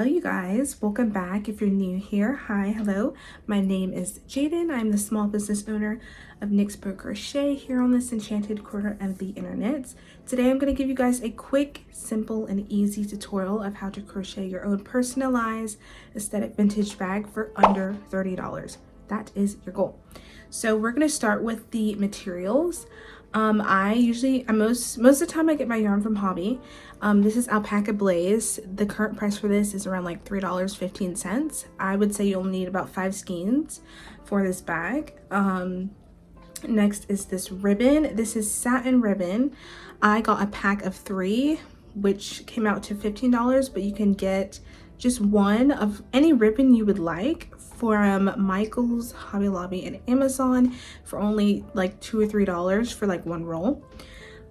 Hello you guys, welcome back. If you're new here, hi, hello. My name is Jaden. I'm the small business owner of Nyx Pro Crochet here on this enchanted corner of the internet. Today I'm going to give you guys a quick, simple, and easy tutorial of how to crochet your own personalized aesthetic vintage bag for under $30. That is your goal. So we're going to start with the materials. Most of the time I get my yarn from Hobby. This is Alpaca Blaze. The current price for this is around like $3.15. I would say you'll need about 5 skeins for this bag. Next is this ribbon. This is satin ribbon. I got a pack of 3, which came out to $15, but you can get just one of any ribbon you would like from Michael's, Hobby Lobby, and Amazon for only like $2 or $3 for like 1 roll.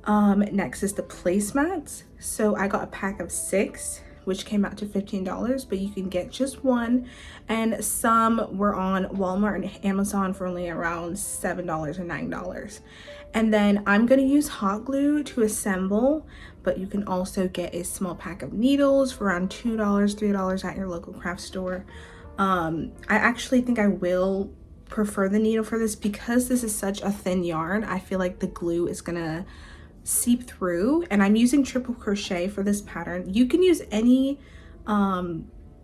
Next is the placemats. So I got a pack of 6, which came out to $15, but you can get just one, and some were on Walmart and Amazon for only around $7 or $9. And then I'm going to use hot glue to assemble, but you can also get a small pack of needles for around $2, $3 at your local craft store. I actually think I will prefer the needle for this because this is such a thin yarn. I feel like the glue is gonna seep through, and I'm using triple crochet for this pattern. You can use any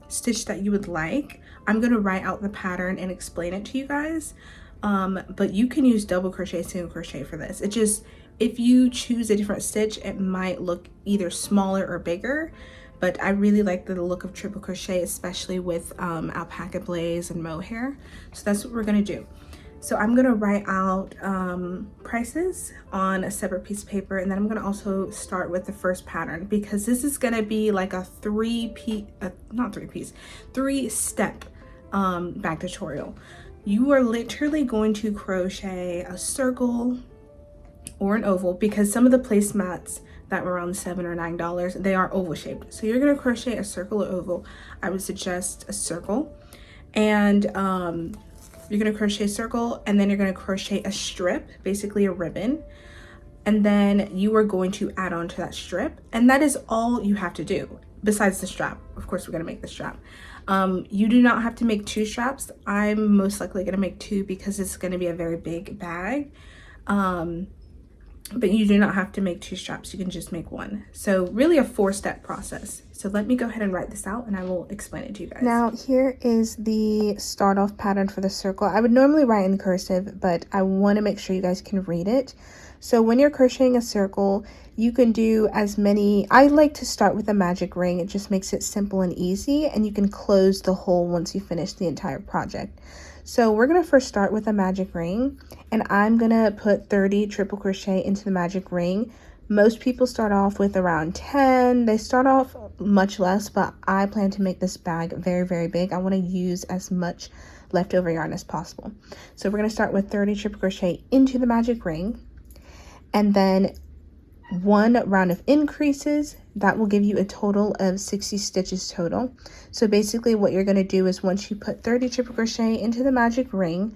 stitch that you would like. I'm gonna write out the pattern and explain it to you guys, but you can use double crochet, single crochet for this. It just, if you choose a different stitch, it might look either smaller or bigger, but I really like the look of triple crochet, especially with Alpaca Blaze and mohair. So that's what we're gonna do. So I'm gonna write out prices on a separate piece of paper, and then I'm gonna also start with the first pattern because this is gonna be like a 3-step bag tutorial. You are literally going to crochet a circle or an oval, because some of the placemats that were around $7 or $9, they are oval shaped. So you're gonna crochet a circle or oval. I would suggest a circle, and you're gonna crochet a circle, and then you're gonna crochet a strip, basically a ribbon, and then you are going to add on to that strip, and that is all you have to do besides the strap. Of course, we're gonna make the strap. You do not have to make 2 straps. I'm most likely gonna make 2 because it's gonna be a very big bag. But you do not have to make 2 straps, you can just make 1. So really a 4-step process. So let me go ahead and write this out and I will explain it to you guys. Now here is the start off pattern for the circle. I would normally write in cursive, but I want to make sure you guys can read it. So when you're crocheting a circle, you can do as many, I like to start with a magic ring. It just makes it simple and easy, and you can close the hole once you finish the entire project. So we're going to first start with a magic ring, and I'm going to put 30 triple crochet into the magic ring. Most people start off with around 10. They start off much less, but I plan to make this bag very, very big. I want to use as much leftover yarn as possible. So we're going to start with 30 triple crochet into the magic ring, and then 1 round of increases. That will give you a total of 60 stitches total. So basically what you're going to do is, once you put 30 triple crochet into the magic ring,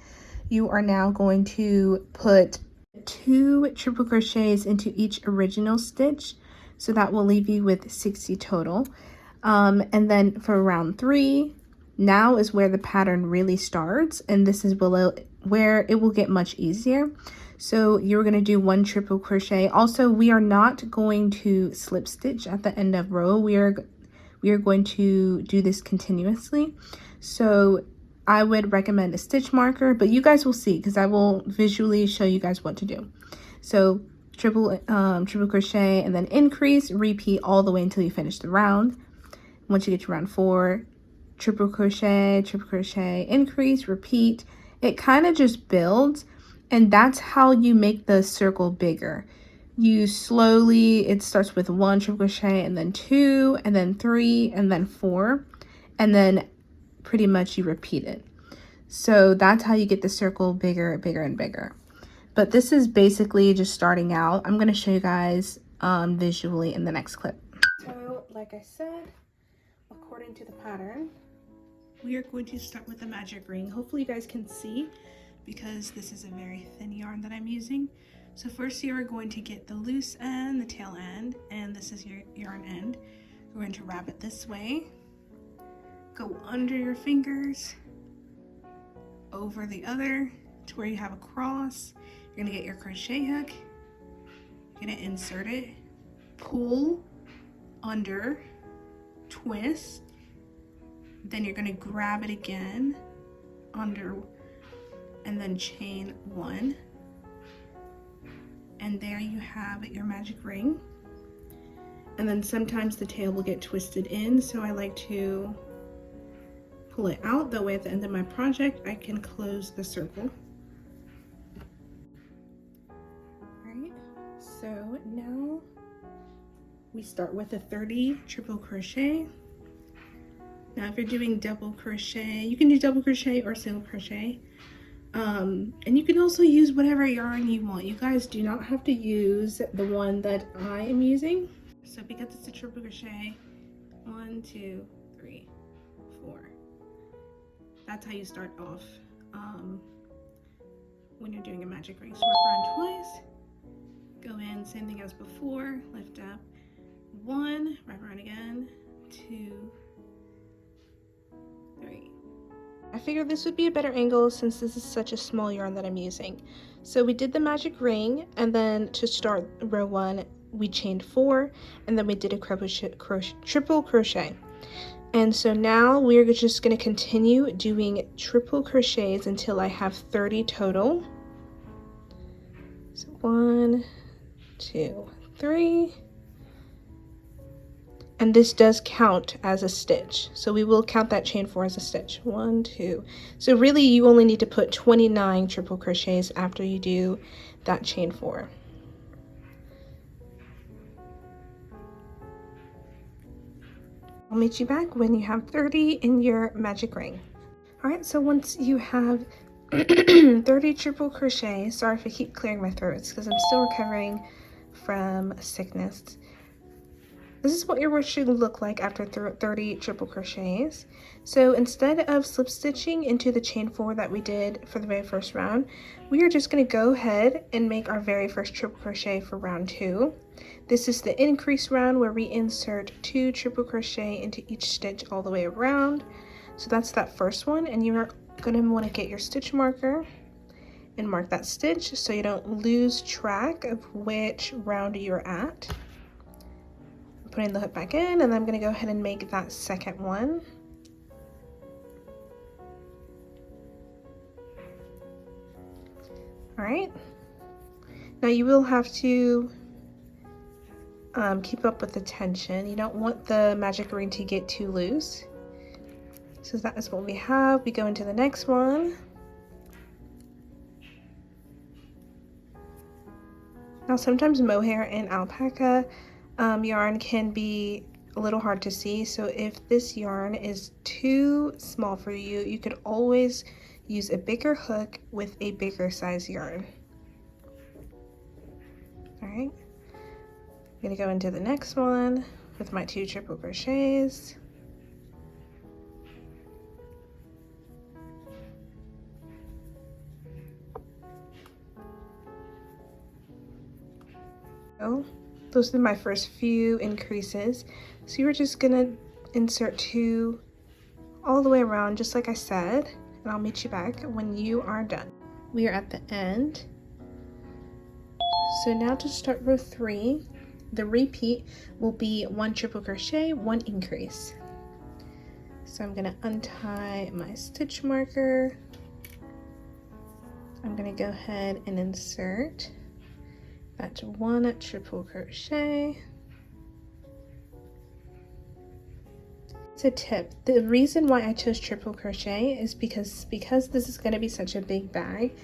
you are now going to put 2 triple crochets into each original stitch. So that will leave you with 60 total. And then for round 3, now is where the pattern really starts, and this is where it will get much easier. So you're going to do 1 triple crochet. Also, we are not going to slip stitch at the end of row. We are going to do this continuously. So I would recommend a stitch marker, but you guys will see because I will visually show you guys what to do. So triple crochet and then increase, repeat all the way until you finish the round. Once you get to round 4, triple crochet, increase, repeat. It kind of just builds. And that's how you make the circle bigger. You slowly, it starts with 1 triple crochet, and then 2, and then 3, and then 4. And then pretty much you repeat it. So that's how you get the circle bigger, bigger, and bigger. But this is basically just starting out. I'm going to show you guys visually in the next clip. So like I said, according to the pattern, we are going to start with the magic ring. Hopefully you guys can see, because this is a very thin yarn that I'm using. So first you are going to get the loose end, the tail end, and this is your yarn end. We're going to wrap it this way, go under your fingers, over the other to where you have a cross. You're gonna get your crochet hook, you're gonna insert it, pull under, twist, then you're gonna grab it again under, and then chain 1, and there you have your magic ring. And then sometimes the tail will get twisted in, so I like to pull it out, that way at the end of my project I can close the circle. Alright, so now we start with a 30 triple crochet. Now if you're doing double crochet, you can do double crochet or single crochet. And you can also use whatever yarn you want. You guys do not have to use the one that I am using. So because it's a triple crochet, 1, 2, 3, 4. That's how you start off when you're doing a magic ring. So work around twice, go in, same thing as before, lift up, 1, wrap around again, 2, 3. I figured this would be a better angle since this is such a small yarn that I'm using. So we did the magic ring, and then to start row 1, we chained 4, and then we did a triple crochet. And so now we're just going to continue doing triple crochets until I have 30 total. So 1, 2, 3. And this does count as a stitch. So we will count that chain 4 as a stitch. 1, 2. So really you only need to put 29 triple crochets after you do that chain 4. I'll meet you back when you have 30 in your magic ring. Alright, so once you have 30 triple crochet, sorry if I keep clearing my throat, it's because I'm still recovering from sickness. This is what your work should look like after 30 triple crochets. So instead of slip stitching into the chain 4 that we did for the very first round, we are just going to go ahead and make our very first triple crochet for round 2. This is the increase round where we insert 2 triple crochet into each stitch all the way around. So that's that first one, and you are going to want to get your stitch marker and mark that stitch so you don't lose track of which round you're at. Putting the hook back in, and I'm going to go ahead and make that second one. Alright, now you will have to keep up with the tension. You don't want the magic ring to get too loose. So that is what we have. We go into the next one. Now sometimes mohair and alpaca yarn can be a little hard to see, so if this yarn is too small for you, you could always use a bigger hook with a bigger size yarn. Alright, I'm going to go into the next one with my 2 triple crochets. Oh, those are my first few increases. So you're just going to insert 2 all the way around, just like I said, and I'll meet you back when you are done. We are at the end. So now to start row 3, the repeat will be 1 triple crochet, 1 increase. So I'm going to untie my stitch marker. I'm going to go ahead and insert that 1 triple crochet. It's a tip. The reason why I chose triple crochet is because this is going to be such a big bag,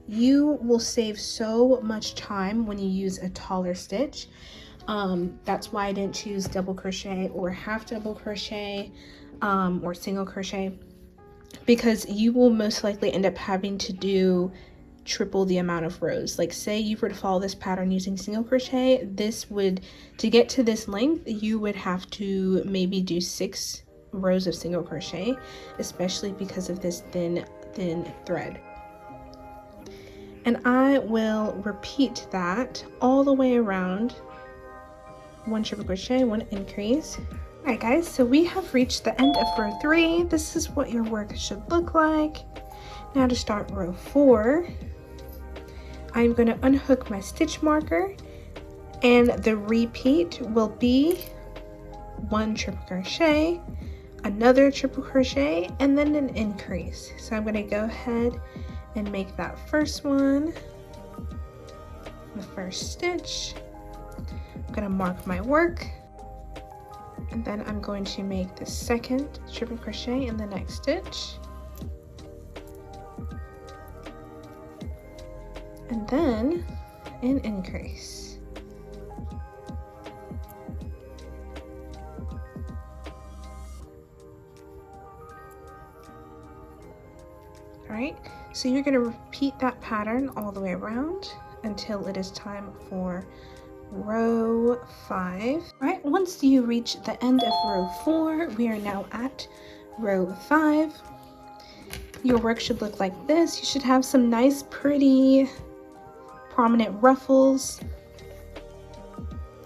you will save so much time when you use a taller stitch. That's why I didn't choose double crochet or half double crochet or single crochet, because you will most likely end up having to do triple the amount of rows. Like say you were to follow this pattern using single crochet, this would, to get to this length, you would have to maybe do 6 rows of single crochet, especially because of this thin thread. And I will repeat that all the way around. 1 triple crochet, 1 increase. Alright guys, so we have reached the end of row 3. This is what your work should look like. Now to start row 4, I'm going to unhook my stitch marker, and the repeat will be 1 triple crochet, another triple crochet, and then an increase. So I'm going to go ahead and make that first one, the first stitch. I'm going to mark my work, and then I'm going to make the second triple crochet in the next stitch, and then an increase. Alright, so you're going to repeat that pattern all the way around until it is time for row 5. Alright, once you reach the end of row 4, we are now at row 5. Your work should look like this. You should have some nice, pretty, prominent ruffles,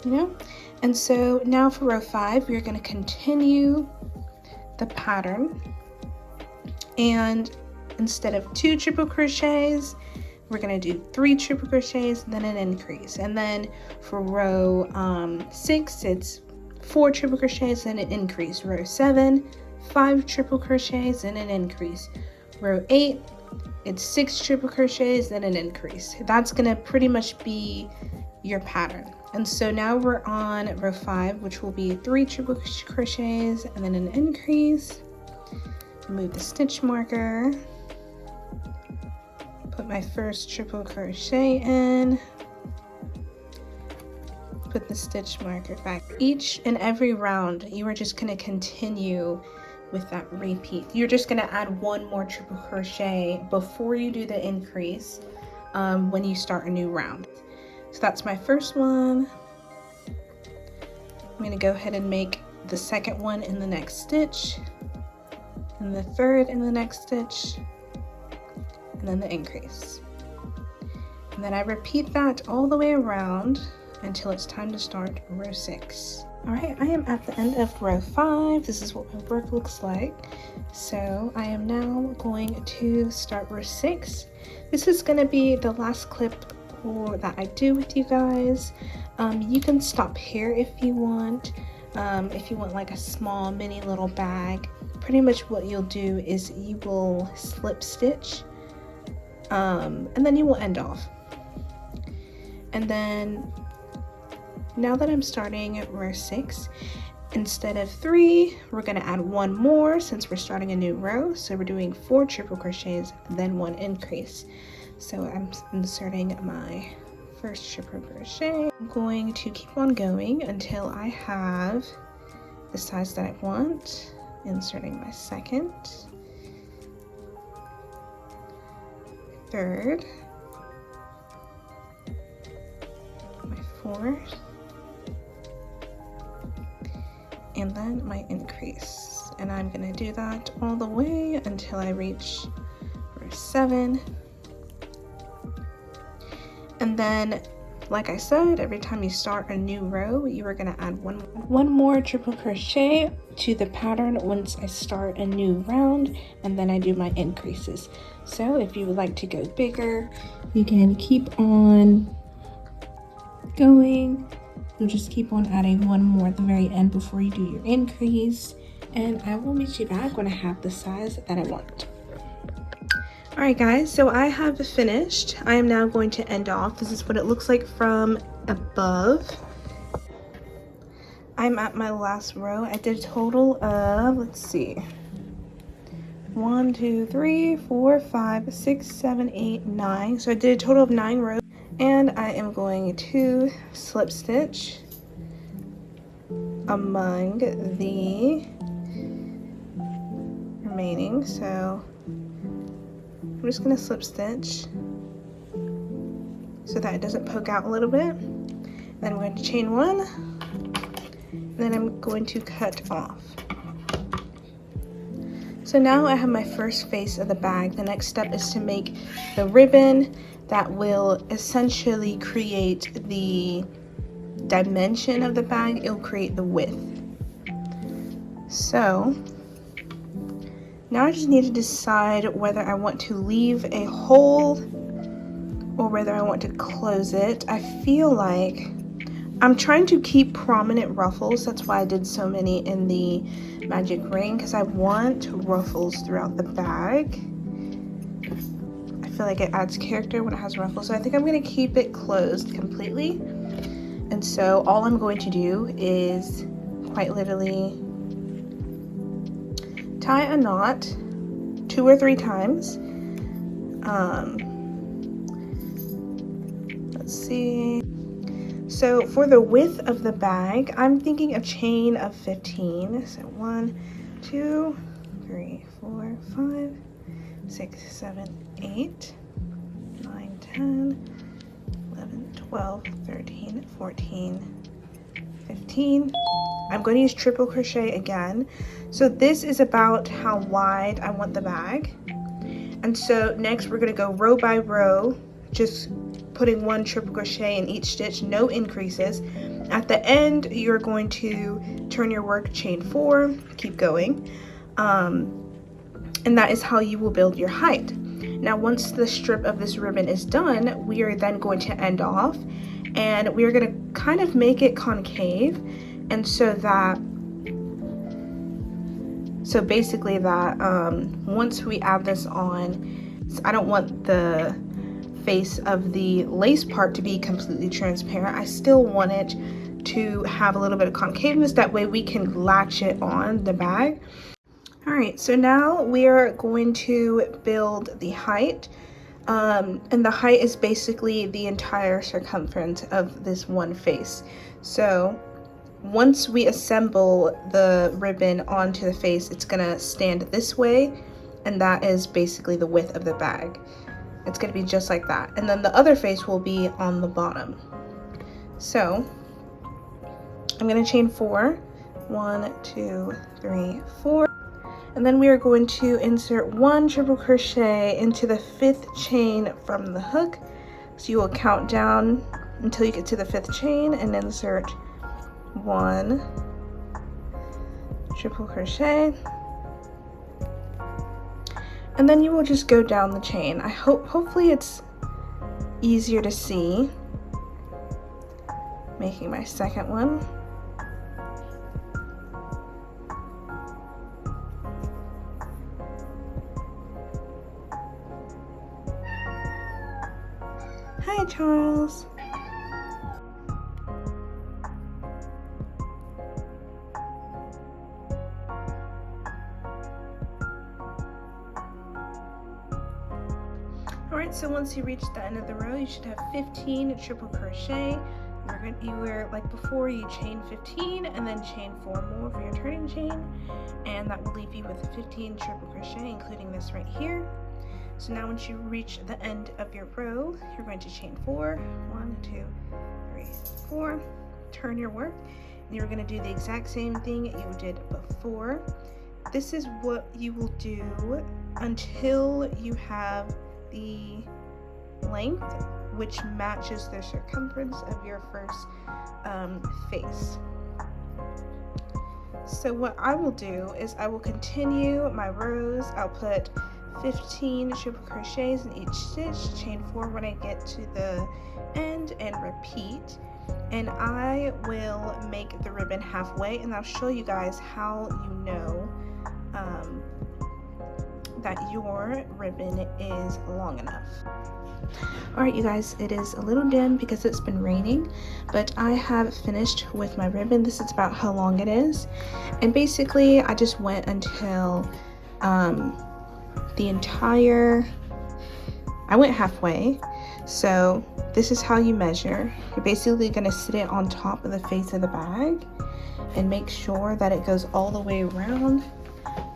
you know? And so now for row 5, we're going to continue the pattern, and instead of 2 triple crochets, we're going to do 3 triple crochets, then an increase. And then for row 6, it's 4 triple crochets and an increase. Row 7, 5 triple crochets and an increase. Row 8, it's 6 triple crochets and an increase. That's going to pretty much be your pattern. And so now we're on row 5, which will be 3 triple crochets and then an increase. Move the stitch marker, put my first triple crochet in, put the stitch marker back. Each and every round, you are just going to continue with that repeat. You're just going to add 1 more triple crochet before you do the increase when you start a new round. So that's my first one. I'm going to go ahead and make the second one in the next stitch, and the third in the next stitch, and then the increase. And then I repeat that all the way around until it's time to start row 6. Alright, I am at the end of row 5. This is what my work looks like. So I am now going to start row 6. This is going to be the last clip that I do with you guys. You can stop here if you want. If you want like a small mini little bag, pretty much what you'll do is you will slip stitch, and then you will end off. And then now that I'm starting at row 6, instead of 3, we're going to add 1 more since we're starting a new row. So we're doing 4 triple crochets, then 1 increase. So I'm inserting my first triple crochet. I'm going to keep on going until I have the size that I want. Inserting my second, third, my fourth, and then my increase. And I'm going to do that all the way until I reach row 7. And then, like I said, every time you start a new row, you are going to add one more triple crochet to the pattern once I start a new round, and then I do my increases. So if you would like to go bigger, you can keep on going. You'll just keep on adding 1 more at the very end before you do your increase, and I will meet you back when I have the size that I want. Alright guys, so I have finished. I am now going to end off. This is what it looks like from above. I'm at my last row. I did a total of, let's see, 1, 2, 3, 4, 5, 6, 7, 8, 9. So I did a total of 9 rows, and I am going to slip stitch among the remaining. So I'm just going to slip stitch so that it doesn't poke out a little bit. Then I'm going to chain 1, and then I'm going to cut off. So now I have my first face of the bag. The next step is to make the ribbon that will essentially create the dimension of the bag. It'll create the width. So now I just need to decide whether I want to leave a hole or whether I want to close it. I feel like I'm trying to keep prominent ruffles. That's why I did so many in the magic ring, because I want ruffles throughout the bag. I feel like it adds character when it has ruffles. So I think I'm going to keep it closed completely. And so all I'm going to do is quite literally tie a knot 2 or 3 times. Let's see. So for the width of the bag, I'm thinking a chain of 15. So 1, 2, 3, 4, 5, 6, 7, 8, 9, 10, 11, 12, 13, 14, 15. I'm going to use triple crochet again. So this is about how wide I want the bag. And so next we're going to go row by row, just putting 1 triple crochet in each stitch, no increases. At the end, you're going to turn your work, chain 4, keep going. And that is how you will build your height. Now, once the strip of this ribbon is done, we are then going to end off, and we are going to kind of make it concave. And so basically that once we add this on, I don't want the face of the lace part to be completely transparent. I still want it to have a little bit of concaveness. That way we can latch it on the bag. All right, so now we are going to build the height. And the height is basically the entire circumference of this one face. So once we assemble the ribbon onto the face, it's gonna stand this way, and that is basically the width of the bag. It's gonna be just like that. And then the other face will be on the bottom. So I'm gonna chain 4, 1, 2, 3, 4. And then we are going to insert 1 triple crochet into the 5th chain from the hook. So you will count down until you get to the 5th chain and insert 1 triple crochet. And then you will just go down the chain. Hopefully it's easier to see. Making my second one. Hi, Charles. Alright, so once you reach the end of the row, you should have 15 triple crochet. You were like before, you chain 15 and then chain 4 more for your turning chain, and that will leave you with 15 triple crochet, including this right here. So now once you reach the end of your row, you're going to chain 4, 1, 2, 3, 4, turn your work, and you're going to do the exact same thing you did before. This is what you will do until you have the length which matches the circumference of your first face. So what I will do is I will continue my rows. I'll put 15 triple crochets in each stitch, chain 4 when I get to the end, and repeat. And I will make the ribbon halfway, and I'll show you guys how you know that your ribbon is long enough. Alright, you guys, it is a little dim because it's been raining, but I have finished with my ribbon. This is about how long it is, and basically I just went until I went halfway. So this is how you measure. You're basically going to sit it on top of the face of the bag and make sure that it goes all the way around,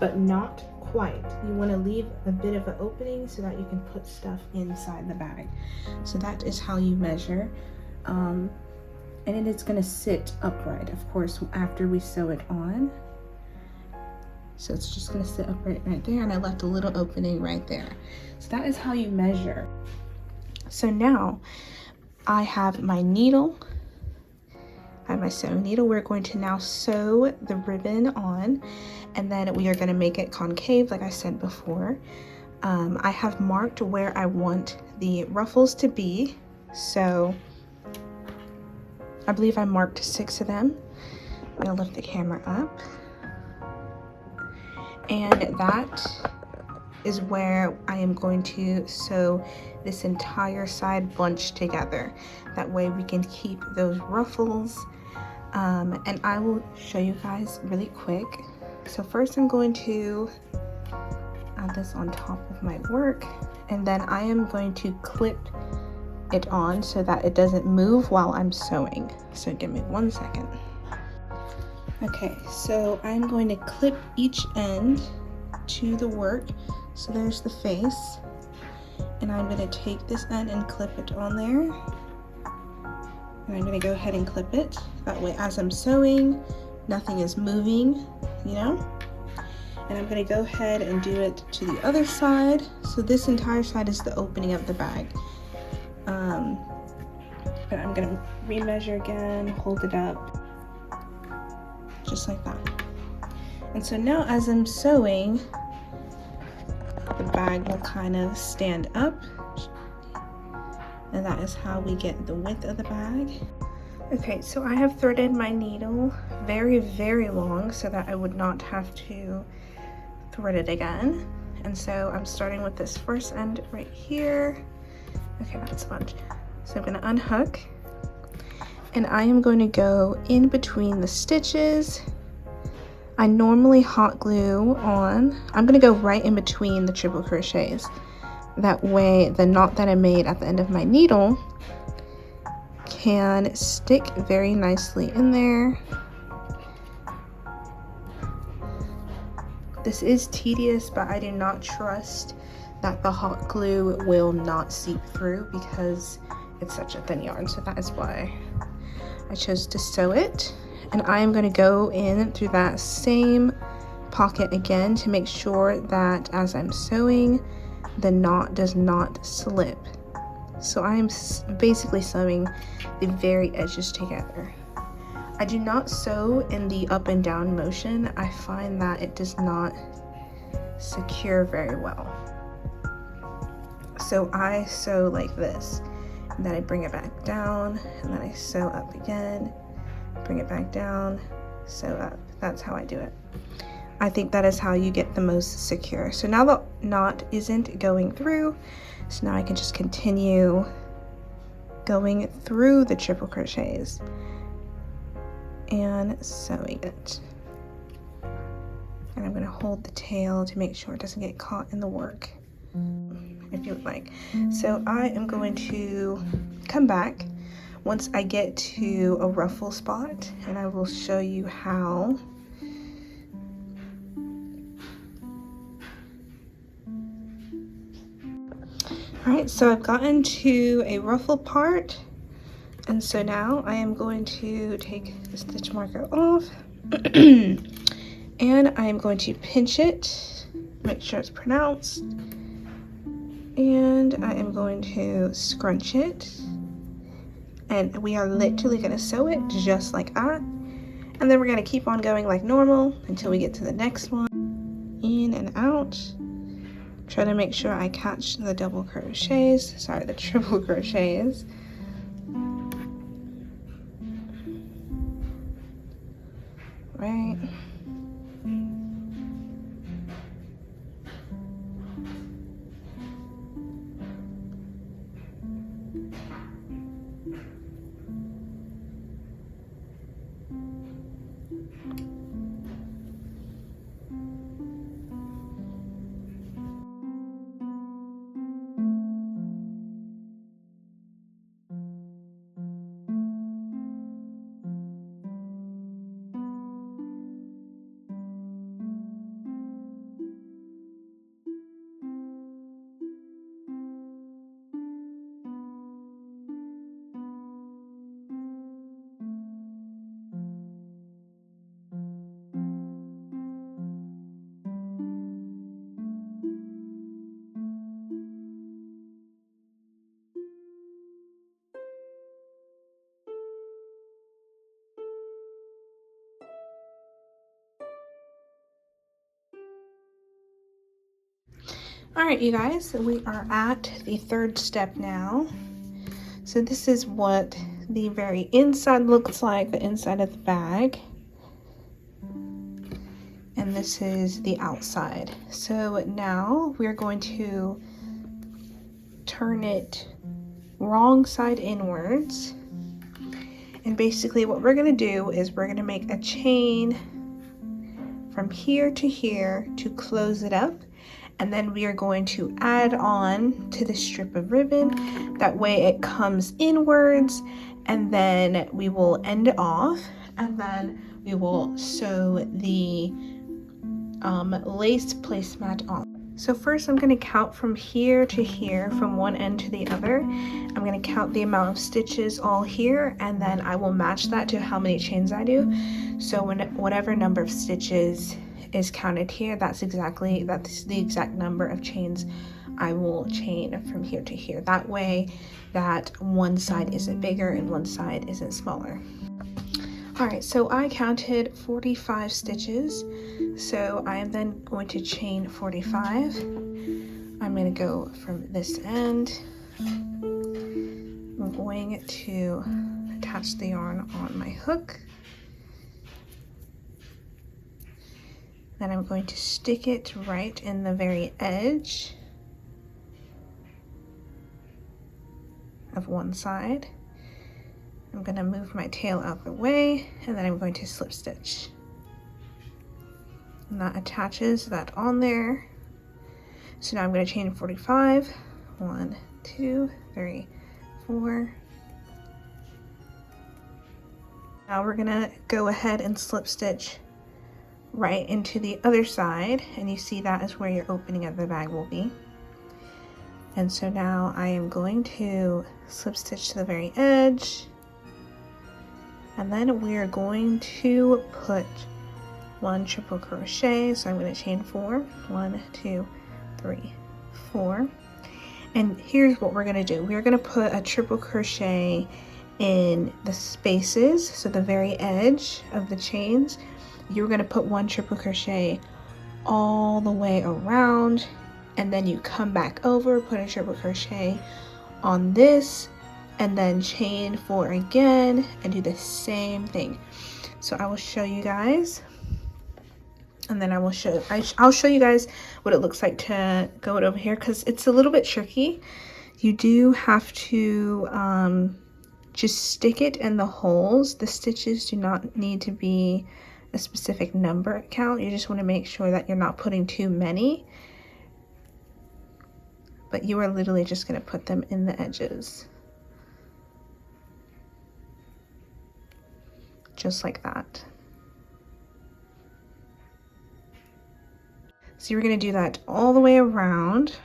but not quite. You want to leave a bit of an opening so that you can put stuff inside the bag. So that is how you measure, and it is going to sit upright, of course, after we sew it on. So it's just going to sit upright right there, and I left a little opening right there. So that is how you measure. So now I have my needle. I have my sewing needle. We're going to now sew the ribbon on, and then we are going to make it concave like I said before. I have marked where I want the ruffles to be, so I believe I marked 6 of them. I'm going to lift the camera up, and that is where I am going to sew this entire side bunch together. That way we can keep those ruffles, and I will show you guys really quick. So first I'm going to add this on top of my work, and then I am going to clip it on so that it doesn't move while I'm sewing. So give me 1 second. Okay, so I'm going to clip each end to the work. So there's the face, and I'm going to take this end and clip it on there, and I'm going to go ahead and clip it. That way as I'm sewing, nothing is moving, you know? And I'm going to go ahead and do it to the other side. So this entire side is the opening of the bag. But I'm going to remeasure again, hold it up, just like that. And so now as I'm sewing, the bag will kind of stand up, and that is how we get the width of the bag. Okay, so I have threaded my needle very, very long so that I would not have to thread it again. And so I'm starting with this first end right here. Okay, that's a bunch. So I'm going to unhook, and I am going to go in between the stitches. I normally hot glue on. I'm going to go right in between the triple crochets. That way the knot that I made at the end of my needle can stick very nicely in there. This is tedious, but I do not trust that the hot glue will not seep through because it's such a thin yarn. So that is why I chose to sew it. And I am going to go in through that same pocket again to make sure that as I'm sewing, the knot does not slip. So I am basically sewing the very edges together. I do not sew in the up and down motion. I find that it does not secure very well. So I sew like this, and then I bring it back down, and then I sew up again, bring it back down, sew up. That's how I do it. I think that is how you get the most secure. So now the knot isn't going through, so now I can just continue going through the triple crochets and sewing it. And I'm going to hold the tail to make sure it doesn't get caught in the work, if you would like. So I am going to come back once I get to a ruffle spot, and I will show you how. Alright, so I've gotten to a ruffle part, and so now I am going to take the stitch marker off and I am going to pinch it, make sure it's pronounced, and I am going to scrunch it, and we are literally going to sew it just like that, and then we're going to keep on going like normal until we get to the next one. In and out. Try to make sure I catch the double crochets, sorry, the triple crochets. Right. Alright you guys, so we are at the third step now. So this is what the very inside looks like, the inside of the bag. And this is the outside. So now we're going to turn it wrong side inwards. And basically what we're going to do is we're going to make a chain from here to here to close it up. And then we are going to add on to the strip of ribbon. That way it comes inwards, and then we will end it off, and then we will sew the lace placemat on. So first I'm going to count from here to here, from one end to the other. I'm going to count the amount of stitches all here, and then I will match that to how many chains I do. So whatever number of stitches is counted here, that's the exact number of chains I will chain from here to here. That way that one side isn't bigger and one side isn't smaller. Alright, so I counted 45 stitches, so I am then going to chain 45. I'm going to go from this end. I'm going to attach the yarn on my hook. Then I'm going to stick it right in the very edge of one side. I'm going to move my tail out the way, and then I'm going to slip stitch. And that attaches that on there. So now I'm going to chain 45. 1, 2, 3, 4. Now we're going to go ahead and slip stitch right into the other side, and you see that is where your opening of the bag will be. And so now I am going to slip stitch to the very edge, and then we are going to put 1 triple crochet. So I'm going to chain 4. 1, 2, 3, 4. And here's what we're going to do. We're going to put a triple crochet in the spaces, so the very edge of the chains. You're going to put 1 triple crochet all the way around, and then you come back over, put a triple crochet on this, and then chain 4 again and do the same thing. So I will show you guys, and then I'll show you guys what it looks like to go it over here, because it's a little bit tricky. You do have to just stick it in the holes. The stitches do not need to be a specific number count. You just want to make sure that you're not putting too many, but you are literally just going to put them in the edges, just like that. So you're going to do that all the way around.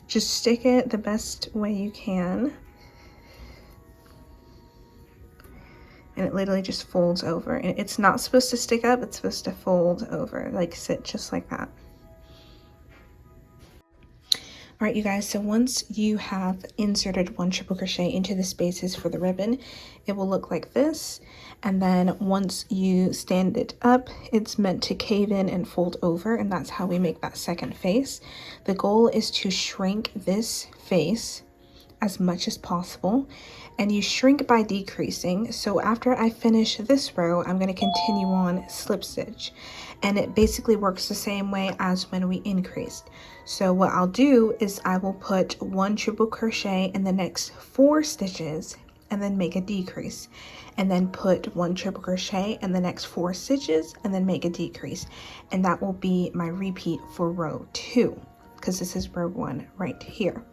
Just stick it the best way you can. And it literally just folds over. And it's not supposed to stick up, it's supposed to fold over, like sit just like that. Alright you guys, so once you have inserted 1 triple crochet into the spaces for the ribbon, it will look like this. And then once you stand it up, it's meant to cave in and fold over, and that's how we make that second face. The goal is to shrink this face as much as possible, and you shrink by decreasing. So after I finish this row, I'm going to continue on slip stitch, and it basically works the same way as when we increased. So what I'll do is I will put 1 triple crochet in the next 4 stitches and then make a decrease, and then put 1 triple crochet in the next 4 stitches and then make a decrease, and that will be my repeat for row 2, because this is row 1 right here.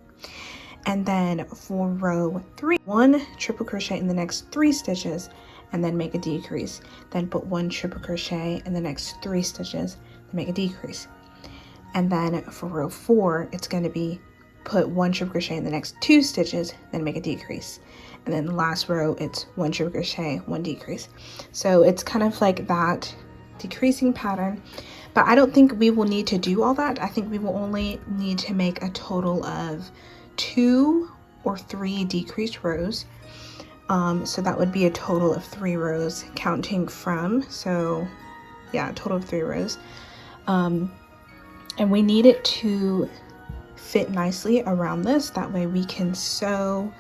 And then for row 3, 1 triple crochet in the next 3 stitches and then make a decrease, then put 1 triple crochet in the next 3 stitches and make a decrease. And then for row 4, it's going to be put 1 triple crochet in the next 2 stitches, then make a decrease. And then the last row, it's 1 triple crochet, 1 decrease. So it's kind of like that decreasing pattern, but I don't think we will need to do all that. I think we will only need to make a total of 2 or 3 decreased rows. So that would be a total of 3 rows counting from, so yeah, a total of 3 rows. And we need it to fit nicely around this. That way we can sew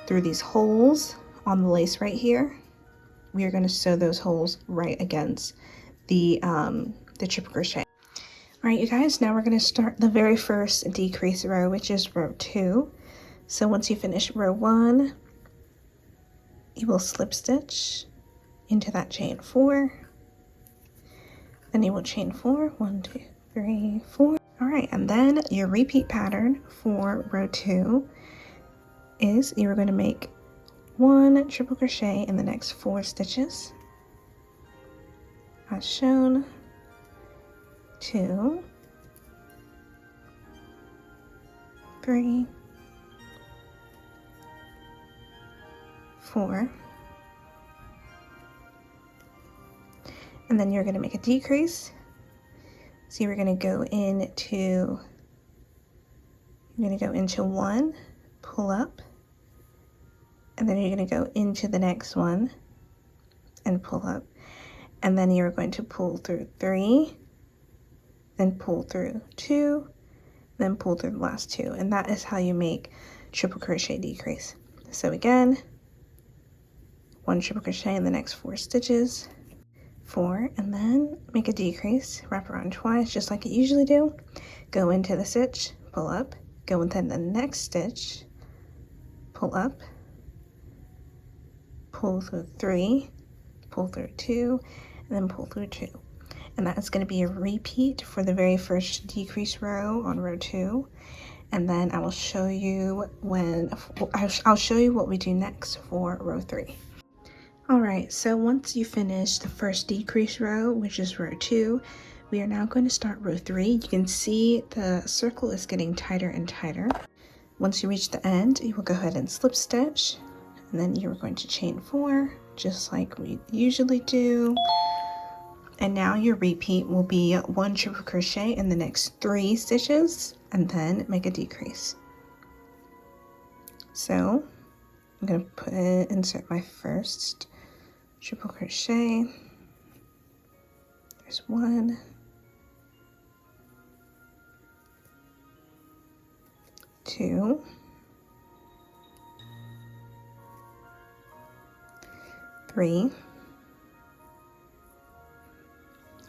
through these holes on the lace right here. We are going to sew those holes right against the triple crochet. All right, you guys, now we're going to start the very first decrease row, which is row 2. So once you finish row 1, you will slip stitch into that chain 4. Then you will chain 4, 1, 2, 3, 4. All right, and then your repeat pattern for row 2 is you're going to make 1 triple crochet in the next 4 stitches as shown. 2, 3, 4, and then you're going to make a decrease. So you're going to go into 1, pull up, and then you're going to go into the next one and pull up, and then you're going to pull through 3, then pull through 2, then pull through the last 2, and that is how you make triple crochet decrease. So again, 1 triple crochet in the next 4 stitches, 4, and then make a decrease, wrap around twice just like you usually do, go into the stitch, pull up, go into the next stitch, pull up, pull through 3, pull through 2, and then pull through 2. And that is going to be a repeat for the very first decrease row on row 2. And then I will show you I'll show you what we do next for row 3. All right, so once you finish the first decrease row, which is row 2, we are now going to start row 3. You can see the circle is getting tighter and tighter. Once you reach the end, you will go ahead and slip stitch, and then you're going to chain 4, just like we usually do. And now your repeat will be 1 triple crochet in the next 3 stitches, and then make a decrease. So I'm going to insert my first triple crochet. There's 1, 2, 3.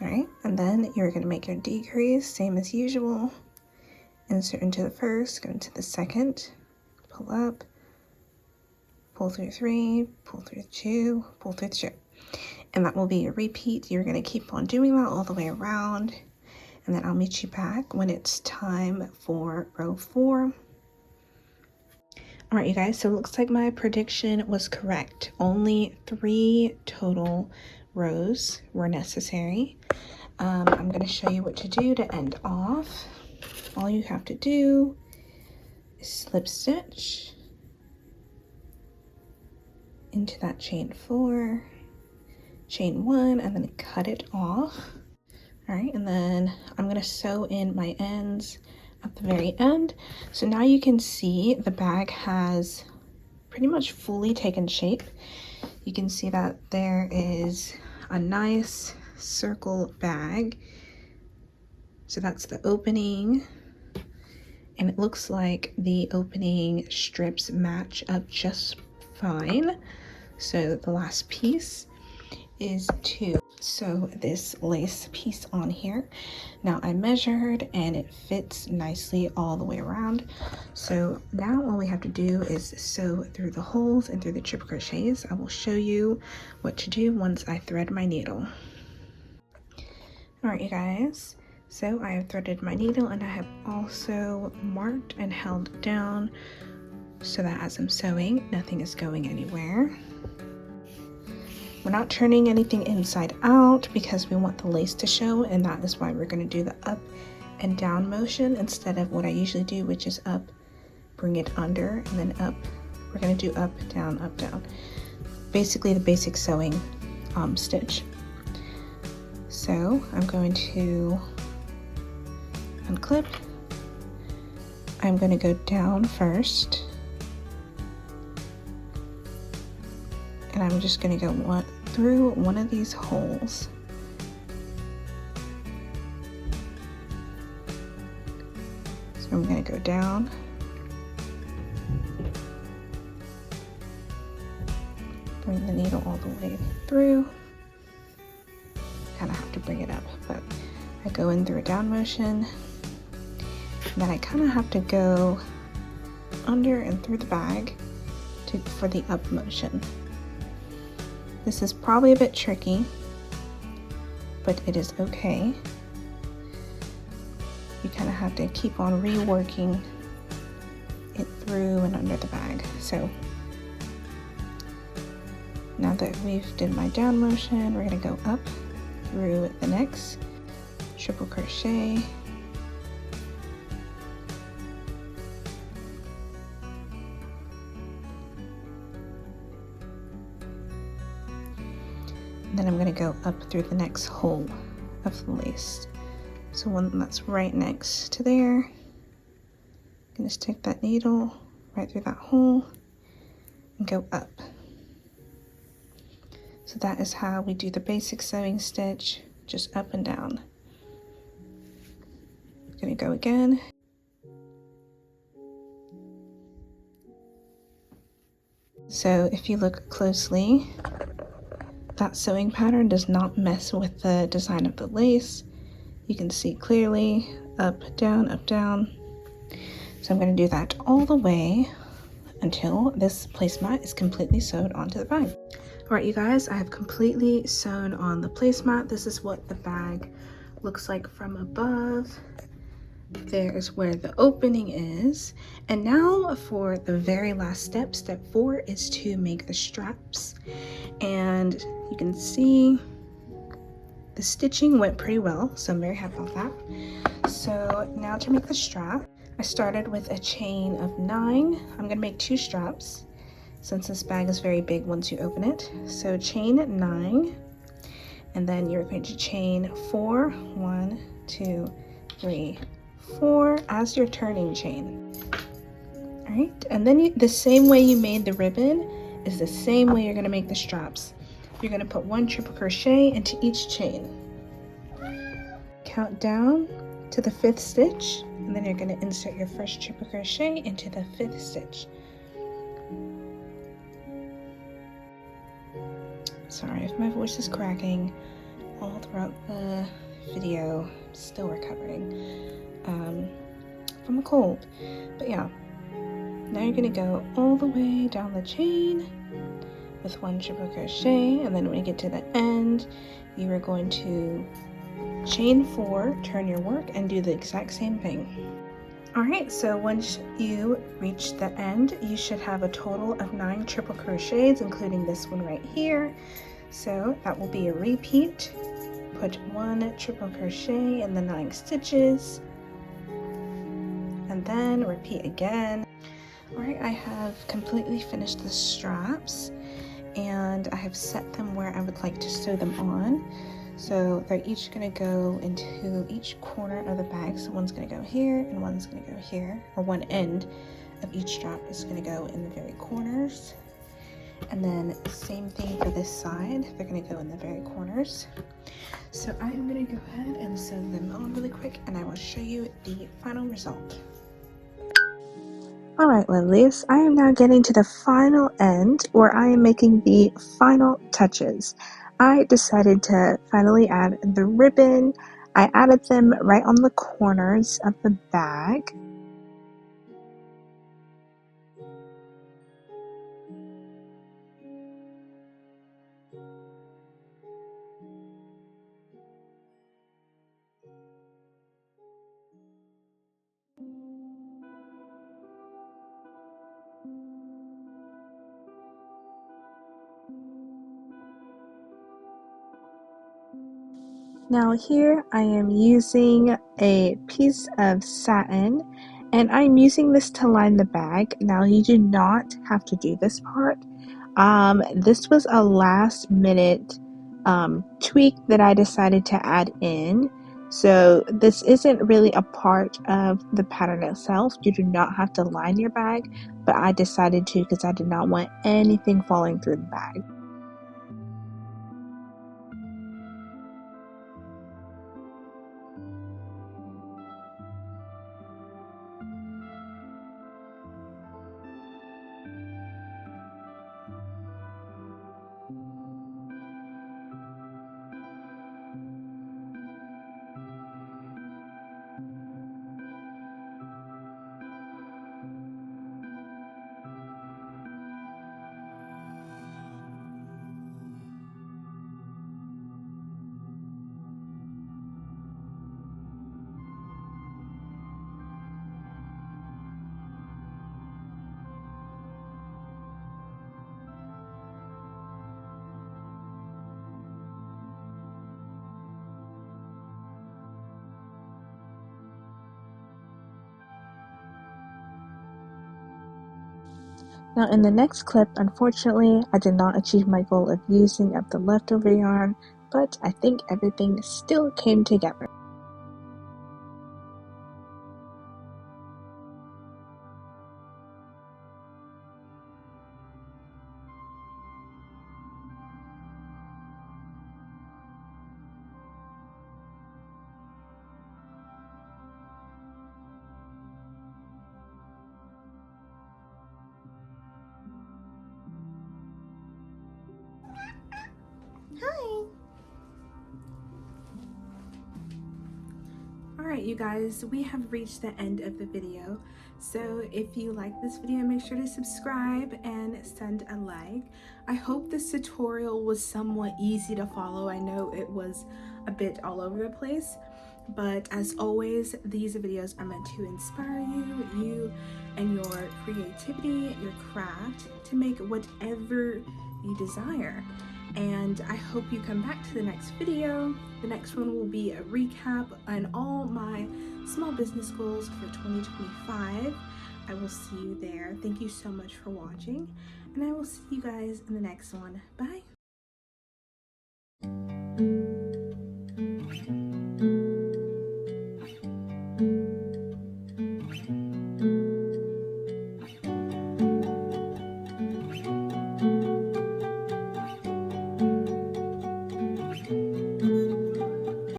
All right, and then you're going to make your decrease, same as usual. Insert into the first, go into the second, pull up, pull through 3, pull through 2, pull through 2. And that will be a repeat. You're going to keep on doing that all the way around. And then I'll meet you back when it's time for row 4. All right, you guys, so it looks like my prediction was correct. Only 3 total rows were necessary. I'm going to show you what to do to end off. All you have to do is slip stitch into that chain 4, chain 1, and then cut it off. All right, and then I'm going to sew in my ends at the very end. So now you can see the bag has pretty much fully taken shape. You can see that there is a nice circle bag. So that's the opening, and it looks like the opening strips match up just fine. So the last piece is to sew this lace piece on here. Now I measured and it fits nicely all the way around. So now all we have to do is sew through the holes and through the triple crochets. I will show you what to do once I thread my needle. All right, you guys, so I have threaded my needle and I have also marked and held down so that as I'm sewing, nothing is going anywhere. We're not turning anything inside out because we want the lace to show, and that is why we're going to do the up and down motion instead of what I usually do, which is up, bring it under, and then up. We're going to do up, down, basically the basic sewing stitch. So I'm going to unclip. I'm going to go down first, and I'm just going to go through one of these holes. So I'm going to go down. Bring the needle all the way through. Kind of have to bring it up, but I go in through a down motion. And then I kind of have to go under and through the bag for the up motion. This is probably a bit tricky, but it is okay. You kind of have to keep on reworking it through and under the bag. So now that we've did my down motion, we're going to go up through the next triple crochet. Then I'm going to go up through the next hole of the lace. So one that's right next to there. I'm going to stick that needle right through that hole and go up. So that is how we do the basic sewing stitch, just up and down. I'm going to go again. So if you look closely, that sewing pattern does not mess with the design of the lace. You can see clearly, up, down, so I'm going to do that all the way until this placemat is completely sewed onto the bag. Alright you guys, I have completely sewn on the placemat. This is what the bag looks like from above. There's where the opening is. And now for the very last step, step 4 is to make the straps. And you can see the stitching went pretty well, so I'm very happy about that. So now to make the strap, I started with a chain of 9. I'm going to make 2 straps since this bag is very big once you open it. So chain 9, and then you're going to chain 4, 1, 2, 3, 4 as your turning chain. Alright, and then the same way you made the ribbon is the same way you're going to make the straps. You're going to put 1 triple crochet into each chain. Count down to the 5th stitch, and then you're going to insert your first triple crochet into the 5th stitch. Sorry if my voice is cracking all throughout the video. I'm still recovering from a cold. But yeah, now you're going to go all the way down the chain with 1 triple crochet, and then when you get to the end, you are going to chain 4, turn your work, and do the exact same thing. Alright, so once you reach the end, you should have a total of 9 triple crochets, including this one right here. So that will be a repeat. Put 1 triple crochet in the 9 stitches, and then repeat again. Alright, I have completely finished the straps, and I have set them where I would like to sew them on. So they're each going to go into each corner of the bag. So one's going to go here and one's going to go here, or one end of each strap is going to go in the very corners. And then same thing for this side, they're going to go in the very corners. So I am going to go ahead and sew them on really quick, and I will show you the final result. Alright lovelies, I am now getting to the final end where I am making the final touches. I decided to finally add the ribbon. I added them right on the corners of the bag. Now here I am using a piece of satin, and I'm using this to line the bag. Now you do not have to do this part. This was a last minute tweak that I decided to add in. So this isn't really a part of the pattern itself. You do not have to line your bag, but I decided to because I did not want anything falling through the bag. Now in the next clip, unfortunately, I did not achieve my goal of using up the leftover yarn, but I think everything still came together. Hi! Alright you guys, we have reached the end of the video. So if you like this video, make sure to subscribe and send a like. I hope this tutorial was somewhat easy to follow. I know it was a bit all over the place, but as always, these videos are meant to inspire you and your creativity, your craft, to make whatever you desire. And I hope you come back to the next video. The next one will be a recap on all my small business goals for 2025. I will see you there. Thank you so much for watching, and I will see you guys in the next one. Bye.